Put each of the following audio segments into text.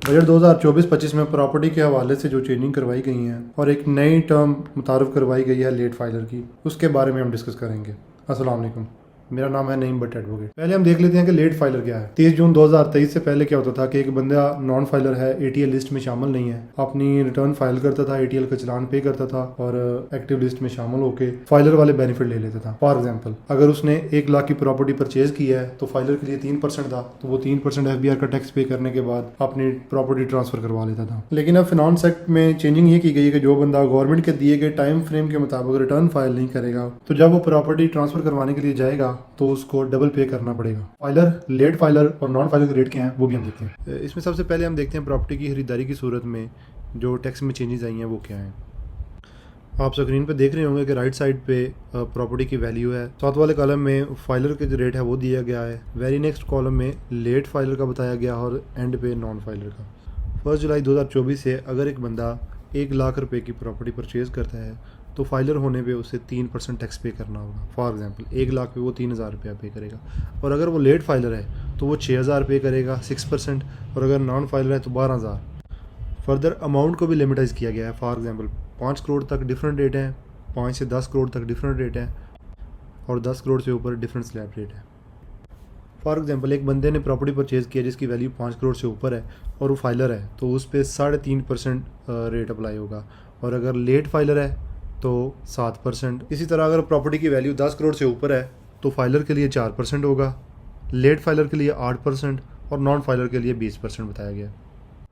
Budget 2024-25 में property के हवाले से जो चेंजिंग करवाई गई हैं और एक नई टर्म मुतारफ़ करवाई गई है लेट फाइलर की, उसके बारे में हम डिस्कस करेंगे। अस्सलाम वालेकुम, मेरा नाम है नईम बट एडवोकेट। पहले हम देख लेते हैं कि लेट फाइलर क्या है। 30 जून 2023 से पहले क्या होता था कि एक बंदा नॉन फाइलर है, ATL लिस्ट में शामिल नहीं है, अपनी रिटर्न फाइल करता था, ATL का चलान पे करता था और एक्टिव लिस्ट में शामिल होकर फाइलर वाले बेनिफिट ले लेता था। फॉर एग्जाम्पल, अगर उसने 1 लाख की प्रॉपर्टी परचेज की है तो फाइलर के लिए 3% था, तो वो 3% FBR का टैक्स पे करने के बाद अपनी प्रॉपर्टी ट्रांसफर करवा लेता था। लेकिन अब फिनांस एक्ट में चेंजिंग ये की गई है कि जो बंदा गवर्नमेंट के दिए गए टाइम फ्रेम के मुताबिक रिटर्न फाइल नहीं करेगा, तो जब वो प्रॉपर्टी ट्रांसफर करवाने के लिए जाएगा तो उसको डबल पे करना पड़ेगा। फाइलर, लेट फाइलर और नॉन फाइलर के रेट क्या हैं वो भी हम देखते हैं। इसमें सबसे पहले हम देखते हैं प्रॉपर्टी की खरीदारी की सूरत में जो टैक्स में चेंजेस आई हैं वो क्या हैं। आप स्क्रीन पे देख रहे होंगे कि राइट साइड पे प्रॉपर्टी की वैल्यू है, साथ वाले कॉलम में फाइलर के जो रेट है वो दिया गया है, वेरी नेक्स्ट कॉलम में लेट फाइलर का बताया गया और एंड पे नॉन फाइलर का। 1 जुलाई 2024 से अगर एक बंदा 1 लाख रुपए की प्रॉपर्टी परचेज करता है तो फाइलर होने पे उसे 3% टैक्स पे करना होगा। फॉर एग्जांपल, 1 लाख पे वो 3,000 रुपया पे करेगा, और अगर वो लेट फाइलर है तो वो 6,000 पे करेगा 6%, और अगर नॉन फाइलर है तो 12,000। फर्दर अमाउंट को भी लिमिटाइज किया गया है। फॉर एग्जांपल, 5 करोड़ तक डिफरेंट रेट हैं, 5 से 10 करोड़ तक डिफरेंट रेट है, और 10 करोड़ से ऊपर डिफरेंट स्लैब रेट है। फॉर एग्जांपल, एक बंदे ने प्रॉपर्टी परचेज किया जिसकी वैल्यू 5 करोड़ से ऊपर है और वो फाइलर है तो उस पर 3.5% रेट अप्लाई होगा, और अगर लेट फाइलर है तो 7%। इसी तरह अगर प्रॉपर्टी की वैल्यू 10 करोड़ से ऊपर है तो फाइलर के लिए 4% होगा, लेट फाइलर के लिए 8% और नॉन फाइलर के लिए 20% बताया गया।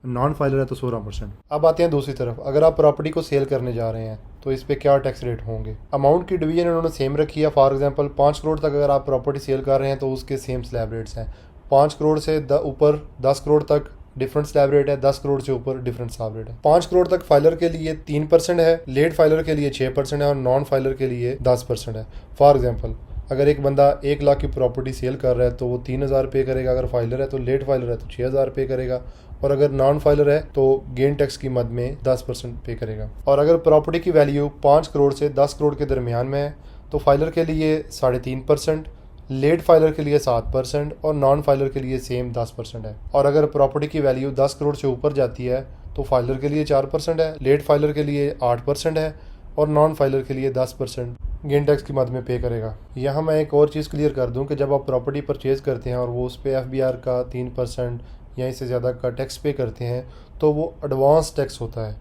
नॉन फाइलर है तो 16%। अब आते हैं दूसरी तरफ, अगर आप प्रॉपर्टी को सेल करने जा रहे हैं तो इस पे क्या टैक्स रेट होंगे। अमाउंट की डिवीजन उन्होंने सेम रखी है। फॉर एग्जांपल, 5 करोड़ तक अगर आप प्रॉपर्टी सेल कर रहे हैं तो उसके सेम स्लैब रेट्स हैं। 5 करोड़ से ऊपर 10 करोड़ तक डिफरेंट स्लैब रेट है, 10 करोड़ से ऊपर डिफरेंट स्लैब रेट है। 5 करोड़ तक फाइलर के लिए 3% है, लेट फाइलर के लिए 6% है और नॉन फाइलर के लिए 10% है। फॉर एग्जांपल, अगर एक बंदा 1 लाख की प्रॉपर्टी सेल कर रहा है तो वो 3,000 पे करेगा अगर फाइलर है, तो लेट फाइलर है तो 6,000 पे करेगा, और अगर नॉन फाइलर है तो गेन टैक्स की मद में 10% पे करेगा। और अगर प्रॉपर्टी की वैल्यू 5 करोड़ से 10 करोड़ के दरमियान में है तो फाइलर के लिए 3.5%, लेट फाइलर के लिए 7% और नॉन फाइलर के लिए सेम 10% है। और अगर प्रॉपर्टी की वैल्यू 10 करोड़ से ऊपर जाती है तो फाइलर के लिए 4% है, लेट फाइलर के लिए 8% है और नॉन फाइलर के लिए 10% गेन टैक्स की मद में पे करेगा। यहाँ मैं एक और चीज़ क्लियर कर दूँ कि जब आप प्रॉपर्टी परचेज़ करते हैं और वो उस पर FBR का 3% या इससे ज़्यादा का टैक्स पे करते हैं तो वो एडवांस टैक्स होता है,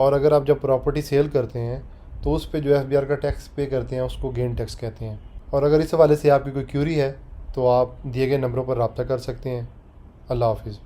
और अगर आप जब प्रॉपर्टी सेल करते हैं तो उस पर जो FBR का टैक्स पे करते हैं उसको गेन टैक्स कहते हैं। और अगर इस हवाले से आपकी कोई क्यूरी है तो आप दिए गए नंबरों पर रब्ता कर सकते हैं। अल्लाह हाफिज़।